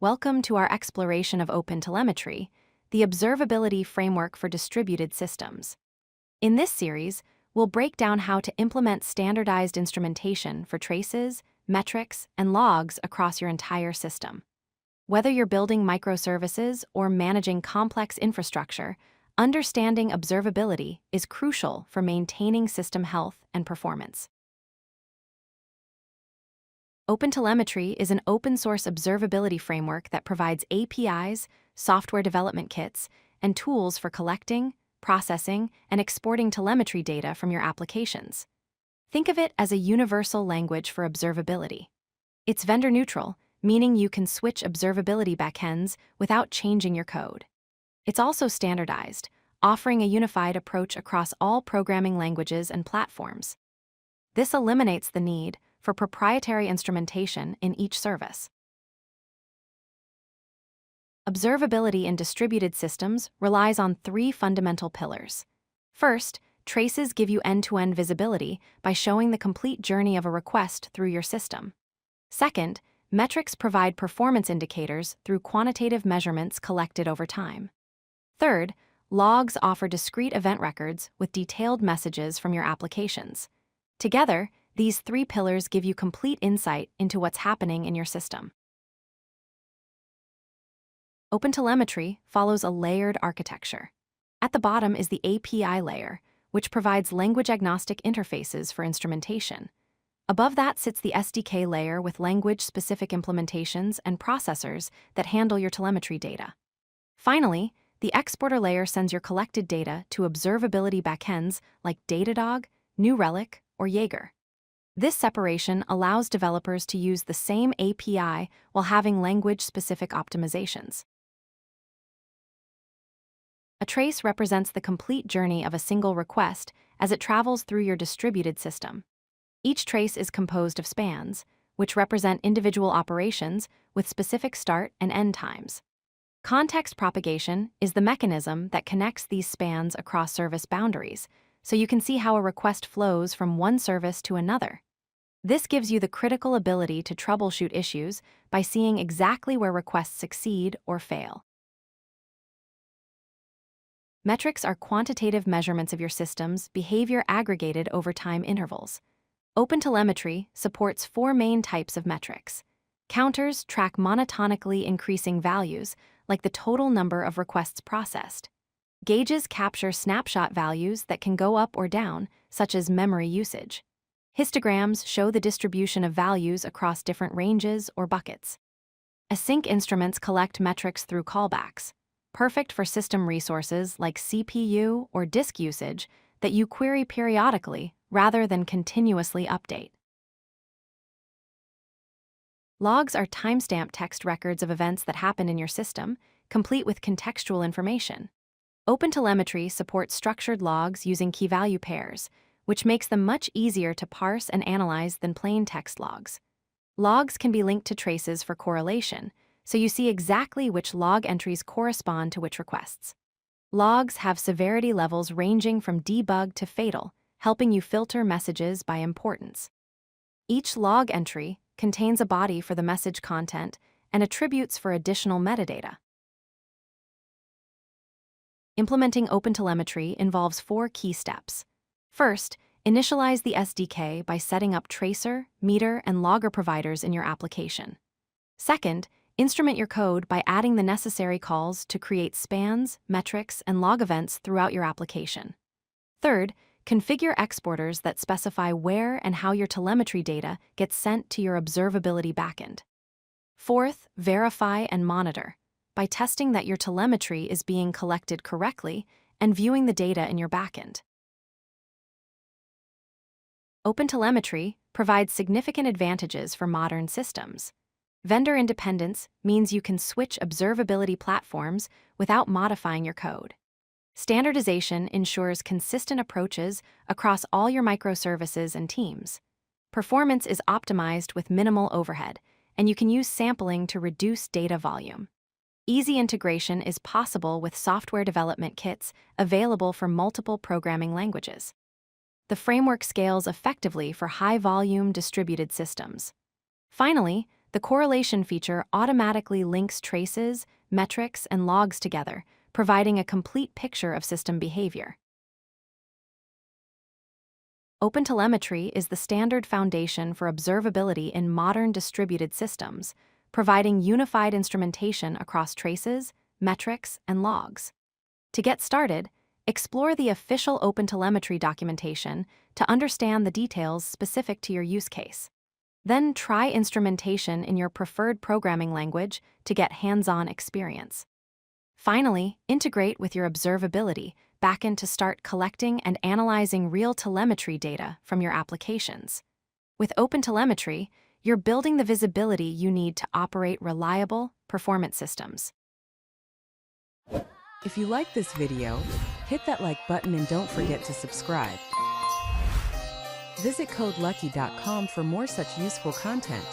Welcome to our exploration of OpenTelemetry, the observability framework for distributed systems. In this series, we'll break down how to implement standardized instrumentation for traces, metrics, and logs across your entire system. Whether you're building microservices or managing complex infrastructure, understanding observability is crucial for maintaining system health and performance. OpenTelemetry is an open-source observability framework that provides APIs, software development kits, and tools for collecting, processing, and exporting telemetry data from your applications. Think of it as a universal language for observability. It's vendor-neutral, meaning you can switch observability backends without changing your code. It's also standardized, offering a unified approach across all programming languages and platforms. This eliminates the need for proprietary instrumentation in each service. Observability in distributed systems relies on three fundamental pillars. First, traces give you end-to-end visibility by showing the complete journey of a request through your system. Second, metrics provide performance indicators through quantitative measurements collected over time. Third, logs offer discrete event records with detailed messages from your applications. Together, these three pillars give you complete insight into what's happening in your system. OpenTelemetry follows a layered architecture. At the bottom is the API layer, which provides language-agnostic interfaces for instrumentation. Above that sits the SDK layer with language-specific implementations and processors that handle your telemetry data. Finally, the exporter layer sends your collected data to observability backends like Datadog, New Relic, or Jaeger. This separation allows developers to use the same API while having language-specific optimizations. A trace represents the complete journey of a single request as it travels through your distributed system. Each trace is composed of spans, which represent individual operations with specific start and end times. Context propagation is the mechanism that connects these spans across service boundaries, so you can see how a request flows from one service to another. This gives you the critical ability to troubleshoot issues by seeing exactly where requests succeed or fail. Metrics are quantitative measurements of your system's behavior aggregated over time intervals. OpenTelemetry supports four main types of metrics. Counters track monotonically increasing values, like the total number of requests processed. Gauges capture snapshot values that can go up or down, such as memory usage. Histograms show the distribution of values across different ranges or buckets. Async Instruments collect metrics through callbacks, perfect for system resources like CPU or disk usage that you query periodically rather than continuously update. Logs are timestamp text records of events that happen in your system, complete with contextual information. OpenTelemetry supports structured logs using key-value pairs, which makes them much easier to parse and analyze than plain text logs. Logs can be linked to traces for correlation, so you see exactly which log entries correspond to which requests. Logs have severity levels ranging from debug to fatal, helping you filter messages by importance. Each log entry contains a body for the message content and attributes for additional metadata. Implementing OpenTelemetry involves four key steps. First, initialize the SDK by setting up tracer, meter, and logger providers in your application. Second, instrument your code by adding the necessary calls to create spans, metrics, and log events throughout your application. Third, configure exporters that specify where and how your telemetry data gets sent to your observability backend. Fourth, verify and monitor by testing that your telemetry is being collected correctly and viewing the data in your backend. OpenTelemetry provides significant advantages for modern systems. Vendor independence means you can switch observability platforms without modifying your code. Standardization ensures consistent approaches across all your microservices and teams. Performance is optimized with minimal overhead, and you can use sampling to reduce data volume. Easy integration is possible with software development kits available for multiple programming languages. The framework scales effectively for high-volume distributed systems. Finally, The correlation feature automatically links traces, metrics, and logs together, providing a complete picture of system behavior. OpenTelemetry is the standard foundation for observability in modern distributed systems, providing unified instrumentation across traces, metrics, and logs. To get started, explore the official OpenTelemetry documentation to understand the details specific to your use case. Then try instrumentation in your preferred programming language to get hands-on experience. Finally, integrate with your observability backend to start collecting and analyzing real telemetry data from your applications. With OpenTelemetry, you're building the visibility you need to operate reliable, performant systems. If you like this video, hit that like button and don't forget to subscribe. Visit codelucky.com for more such useful content.